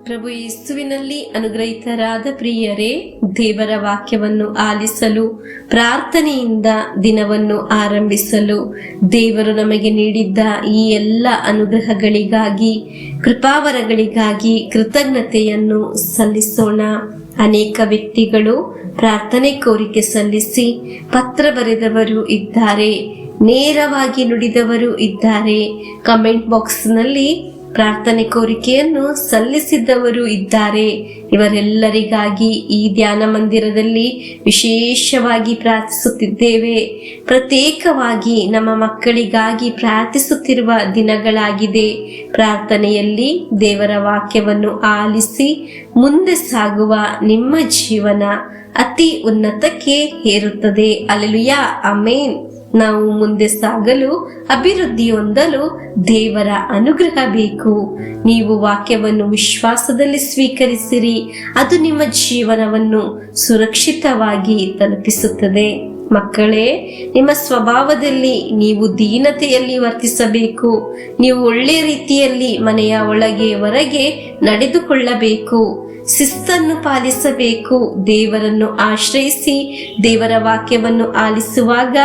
ಪ್ರಭು ಯೇಸುವಿನಲ್ಲಿ ಅನುಗ್ರಹಿತರಾದ ಪ್ರಿಯರೇ, ದೇವರ ವಾಕ್ಯವನ್ನು ಆಲಿಸಲು, ಪ್ರಾರ್ಥನೆಯಿಂದ ದಿನವನ್ನು ಆರಂಭಿಸಲು ದೇವರು ನಮಗೆ ನೀಡಿದ್ದ ಈ ಎಲ್ಲ ಅನುಗ್ರಹಗಳಿಗಾಗಿ, ಕೃಪಾವರಗಳಿಗಾಗಿ ಕೃತಜ್ಞತೆಯನ್ನು ಸಲ್ಲಿಸೋಣ. ಅನೇಕ ವ್ಯಕ್ತಿಗಳು ಪ್ರಾರ್ಥನೆ ಕೋರಿಕೆ ಸಲ್ಲಿಸಿ ಪತ್ರ ಬರೆದವರು ಇದ್ದಾರೆ, ನೇರವಾಗಿ ನುಡಿದವರು ಇದ್ದಾರೆ, ಕಮೆಂಟ್ ಬಾಕ್ಸ್ನಲ್ಲಿ ಪ್ರಾರ್ಥನೆ ಕೋರಿಕೆಯನ್ನು ಸಲ್ಲಿಸಿದ್ದವರು ಇದ್ದಾರೆ. ಇವರೆಲ್ಲರಿಗಾಗಿ ಈ ಧ್ಯಾನ ಮಂದಿರದಲ್ಲಿ ವಿಶೇಷವಾಗಿ ಪ್ರಾರ್ಥಿಸುತ್ತಿದ್ದೇವೆ. ಪ್ರತ್ಯೇಕವಾಗಿ ನಮ್ಮ ಮಕ್ಕಳಿಗಾಗಿ ಪ್ರಾರ್ಥಿಸುತ್ತಿರುವ ದಿನಗಳಾಗಿದೆ. ಪ್ರಾರ್ಥನೆಯಲ್ಲಿ ದೇವರ ವಾಕ್ಯವನ್ನು ಆಲಿಸಿ ಮುಂದೆ ಸಾಗುವ ನಿಮ್ಮ ಜೀವನ ಅತಿ ಉನ್ನತಕ್ಕೆ ಏರುತ್ತದೆ. Hallelujah, amen. ನಾವು ಮುಂದೆ ಸಾಗಲು, ಅಭಿವೃದ್ಧಿ ಹೊಂದಲು ದೇವರ ಅನುಗ್ರಹ ಬೇಕು. ನೀವು ವಾಕ್ಯವನ್ನು ವಿಶ್ವಾಸದಲ್ಲಿ ಸ್ವೀಕರಿಸಿರಿ, ಅದು ನಿಮ್ಮ ಜೀವನವನ್ನು ಸುರಕ್ಷಿತವಾಗಿ ತಲುಪಿಸುತ್ತದೆ. ಮಕ್ಕಳೇ, ನಿಮ್ಮ ಸ್ವಭಾವದಲ್ಲಿ ನೀವು ದೀನತೆಯಲ್ಲಿ ವರ್ತಿಸಬೇಕು. ನೀವು ಒಳ್ಳೆಯ ರೀತಿಯಲ್ಲಿ ಮನೆಯ ಒಳಗೆ ಹೊರಗೆ ನಡೆದುಕೊಳ್ಳಬೇಕು. ಶಿಸ್ತನ್ನು ಪಾಲಿಸಬೇಕು. ದೇವರನ್ನು ಆಶ್ರಯಿಸಿ ದೇವರ ವಾಕ್ಯವನ್ನು ಆಲಿಸುವಾಗ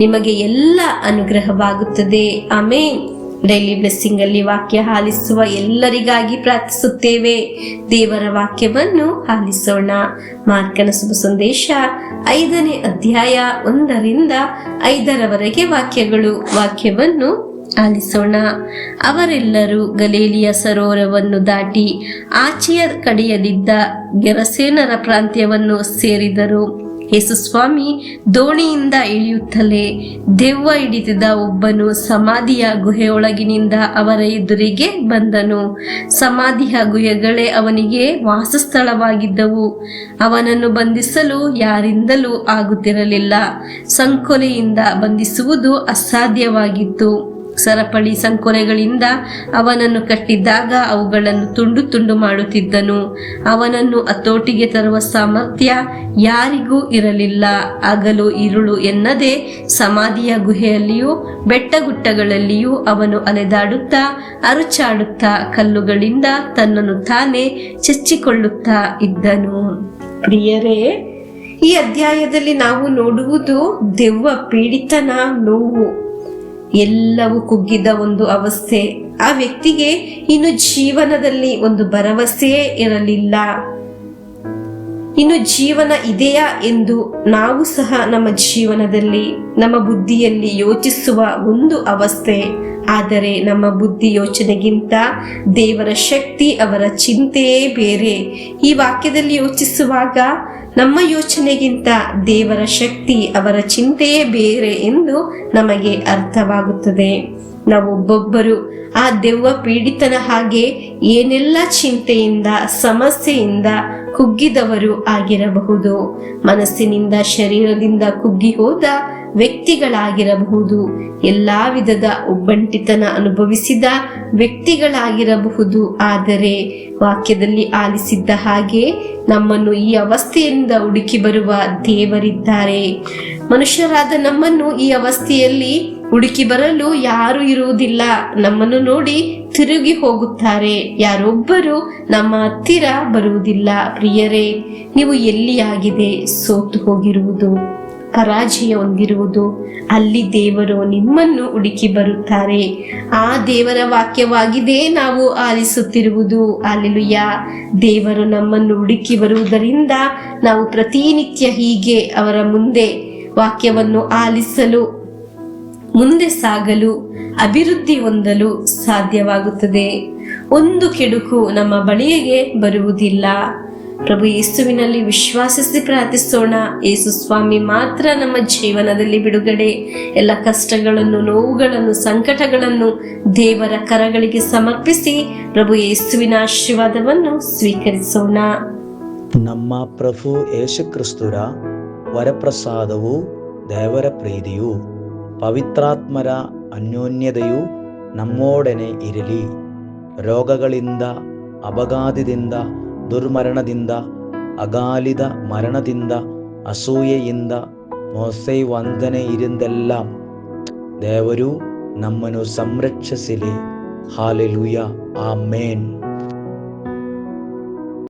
ನಿಮಗೆ ಎಲ್ಲ ಅನುಗ್ರಹವಾಗುತ್ತದೆ. ಆಮೆನ್. ಡೈಲಿ ಬ್ಲೆಸ್ಸಿಂಗ್ ಅಲ್ಲಿ ವಾಕ್ಯ ಆಲಿಸುವ ಎಲ್ಲರಿಗಾಗಿ ಪ್ರಾರ್ಥಿಸುತ್ತೇವೆ. ದೇವರ ವಾಕ್ಯವನ್ನು ಆಲಿಸೋಣ. ಮಾರ್ಕನ ಶುಭ ಸಂದೇಶ 5ನೇ ಅಧ್ಯಾಯ 1ರಿಂದ 5ರವರೆಗೆ ವಾಕ್ಯವನ್ನು ಆಲಿಸೋಣ. ಅವರೆಲ್ಲರೂ ಗಲಿಲಾಯ ಸರೋವರವನ್ನು ದಾಟಿ ಆಚೆಯ ಕಡೆಯಲ್ಲಿದ್ದ ಗೆರಸೇನರ ಪ್ರಾಂತ್ಯವನ್ನು ಸೇರಿದರು. ಯೇಸು ಸ್ವಾಮಿ ದೋಣಿಯಿಂದ ಇಳಿಯುತ್ತಲೇ ದೆವ್ವ ಹಿಡಿದಿದ್ದ ಒಬ್ಬನು ಸಮಾಧಿಯ ಗುಹೆಯೊಳಗಿನಿಂದ ಅವರ ಎದುರಿಗೆ ಬಂದನು. ಸಮಾಧಿಯ ಗುಹೆಗಳೇ ಅವನಿಗೆ ವಾಸಸ್ಥಳವಾಗಿದ್ದವು. ಅವನನ್ನು ಬಂಧಿಸಲು ಯಾರಿಂದಲೂ ಆಗುತ್ತಿರಲಿಲ್ಲ. ಸಂಕೊಲೆಯಿಂದ ಬಂಧಿಸುವುದು ಅಸಾಧ್ಯವಾಗಿತ್ತು. ಸರಪಳಿ ಸಂಕೊಲೆಗಳಿಂದ ಅವನನ್ನು ಕಟ್ಟಿದ್ದಾಗ ಅವುಗಳನ್ನು ತುಂಡು ತುಂಡು ಮಾಡುತ್ತಿದ್ದನು. ಅವನನ್ನು ಹತೋಟಿಗೆ ತರುವ ಸಾಮರ್ಥ್ಯ ಯಾರಿಗೂ ಇರಲಿಲ್ಲ. ಹಗಲು ಇರುಳು ಎನ್ನದೆ ಸಮಾಧಿಯ ಗುಹೆಯಲ್ಲಿಯೂ ಬೆಟ್ಟಗುಟ್ಟಗಳಲ್ಲಿಯೂ ಅವನು ಅಲೆದಾಡುತ್ತಾ ಅರುಚಾಡುತ್ತಾ ಕಲ್ಲುಗಳಿಂದ ತನ್ನನ್ನು ತಾನೇ ಚೆಚ್ಚಿಕೊಳ್ಳುತ್ತಾ ಇದ್ದನು. ಪ್ರಿಯರೇ, ಈ ಅಧ್ಯಾಯದಲ್ಲಿ ನಾವು ನೋಡುವುದು ದೆವ್ವ ಪೀಡಿತನ ನೋವು. ಎಲ್ಲವೂ ಕುಗ್ಗಿದ ಒಂದು ಅವಸ್ಥೆ. ಆ ವ್ಯಕ್ತಿಗೆ ಇನ್ನು ಜೀವನದಲ್ಲಿ ಒಂದು ಭರವಸೆಯೇ ಇರಲಿಲ್ಲ. ಇನ್ನು ಜೀವನ ಇದೆಯಾ ಎಂದು ನಾವು ಸಹ ನಮ್ಮ ಜೀವನದಲ್ಲಿ, ನಮ್ಮ ಬುದ್ಧಿಯಲ್ಲಿ ಯೋಚಿಸುವ ಒಂದು ಅವಸ್ಥೆ. ಆದರೆ ನಮ್ಮ ಬುದ್ಧಿ ಯೋಚನೆಗಿಂತ ದೇವರ ಶಕ್ತಿ, ಅವರ ಚಿಂತೆಯೇ ಬೇರೆ. ಈ ವಾಕ್ಯದಲ್ಲಿ ಯೋಚಿಸುವಾಗ ನಮ್ಮ ಯೋಚನೆಗಿಂತ ದೇವರ ಶಕ್ತಿ, ಅವರ ಚಿಂತೆಯೇ ಬೇರೆ ಎಂದು ನಮಗೆ ಅರ್ಥವಾಗುತ್ತದೆ. ನಾವೊಬ್ಬೊಬ್ಬರು ಆ ದೆವ್ವ ಪೀಡಿತನ ಹಾಗೆ ಏನೆಲ್ಲ ಚಿಂತೆಯಿಂದ, ಸಮಸ್ಯೆಯಿಂದ ಕುಗ್ಗಿದವರು ಆಗಿರಬಹುದು. ಮನಸ್ಸಿನಿಂದ, ಶರೀರದಿಂದ ಕುಗ್ಗಿ ಹೋದ ವ್ಯಕ್ತಿಗಳಾಗಿರಬಹುದು. ಎಲ್ಲಾ ವಿಧದ ಒಬ್ಬಂಟಿತನ ಅನುಭವಿಸಿದ ವ್ಯಕ್ತಿಗಳಾಗಿರಬಹುದು. ಆದರೆ ವಾಕ್ಯದಲ್ಲಿ ಆಲಿಸಿದ್ದ ಹಾಗೆ ನಮ್ಮನ್ನು ಈ ಅವಸ್ಥೆಯಿಂದ ಹುಡುಕಿ ಬರುವ ದೇವರಿದ್ದಾರೆ. ಮನುಷ್ಯರಾದ ನಮ್ಮನ್ನು ಈ ಅವಸ್ಥೆಯಲ್ಲಿ ಹುಡುಕಿ ಬರಲು ಯಾರು ಇರುವುದಿಲ್ಲ. ನಮ್ಮನ್ನು ನೋಡಿ ತಿರುಗಿ ಹೋಗುತ್ತಾರೆ. ಯಾರೊಬ್ಬರು ನಮ್ಮ ಹತ್ತಿರ ಬರುವುದಿಲ್ಲ. ಪ್ರಿಯರೇ, ನೀವು ಎಲ್ಲಿಯಾಗಿದೆ ಸೋತು ಹೋಗಿರುವುದು, ಪರಾಜಯ ಹೊಂದಿರುವುದು, ಅಲ್ಲಿ ದೇವರು ನಿಮ್ಮನ್ನು ಹುಡುಕಿ ಬರುತ್ತಾರೆ. ಆ ದೇವರ ವಾಕ್ಯವಾಗಿದೆ ನಾವು ಆಲಿಸುತ್ತಿರುವುದು. ಹಲ್ಲೆಲೂಯಾ. ದೇವರು ನಮ್ಮನ್ನು ಹುಡುಕಿ ಬರುವುದರಿಂದ ನಾವು ಪ್ರತಿನಿತ್ಯ ಹೀಗೆ ಅವರ ಮುಂದೆ ವಾಕ್ಯವನ್ನು ಆಲಿಸಲು, ಮುಂದೆ ಸಾಗಲು, ಅಭಿವೃದ್ಧಿ ಹೊಂದಲು ಸಾಧ್ಯವಾಗುತ್ತದೆ. ಒಂದು ಕೆಡುಕು ನಮ್ಮ ಬಳಿಗೆ ಬರುವುದಿಲ್ಲ. ಪ್ರಭು ಯೇಸುವಿನಲ್ಲಿ ವಿಶ್ವಾಸಿಸಿ ಪ್ರಾರ್ಥಿಸೋಣ. ಯೇಸು ಸ್ವಾಮಿ ಮಾತ್ರ ನಮ್ಮ ಜೀವನದಲ್ಲಿ ಬಿಡುಗಡೆ. ಎಲ್ಲ ಕಷ್ಟಗಳನ್ನು, ನೋವುಗಳನ್ನು, ಸಂಕಟಗಳನ್ನು ದೇವರ ಕರಗಳಿಗೆ ಸಮರ್ಪಿಸಿ ಪ್ರಭು ಯೇಸುವಿನ ಆಶೀರ್ವಾದವನ್ನು ಸ್ವೀಕರಿಸೋಣ. ನಮ್ಮ ಪ್ರಭು ಯೇಸು ಕ್ರಿಸ್ತರ ವರಪ್ರಸಾದವು, ದೇವರ ಪ್ರೀತಿಯು, ಪವಿತ್ರಾತ್ಮರ ಅನ್ಯೋನ್ಯತೆಯು ನಮ್ಮೊಡನೆ ಇರಲಿ. ರೋಗಗಳಿಂದ, ಅಪಘಾತದಿಂದ, ದುರ್ಮರಣದಿಂದ, ಅಗಾಲಿದ ಮರಣದಿಂದ, ಅಸೂಯೆಯಿಂದ, ಮೋಸೆ ವಂದನೆ ಇರಿಂದೆಲ್ಲ ದೇವರು ನಮ್ಮನ್ನು ಸಂರಕ್ಷಿಸಲಿ. ಹಾಲೆಲೂಯ, ಆಮೇನ್.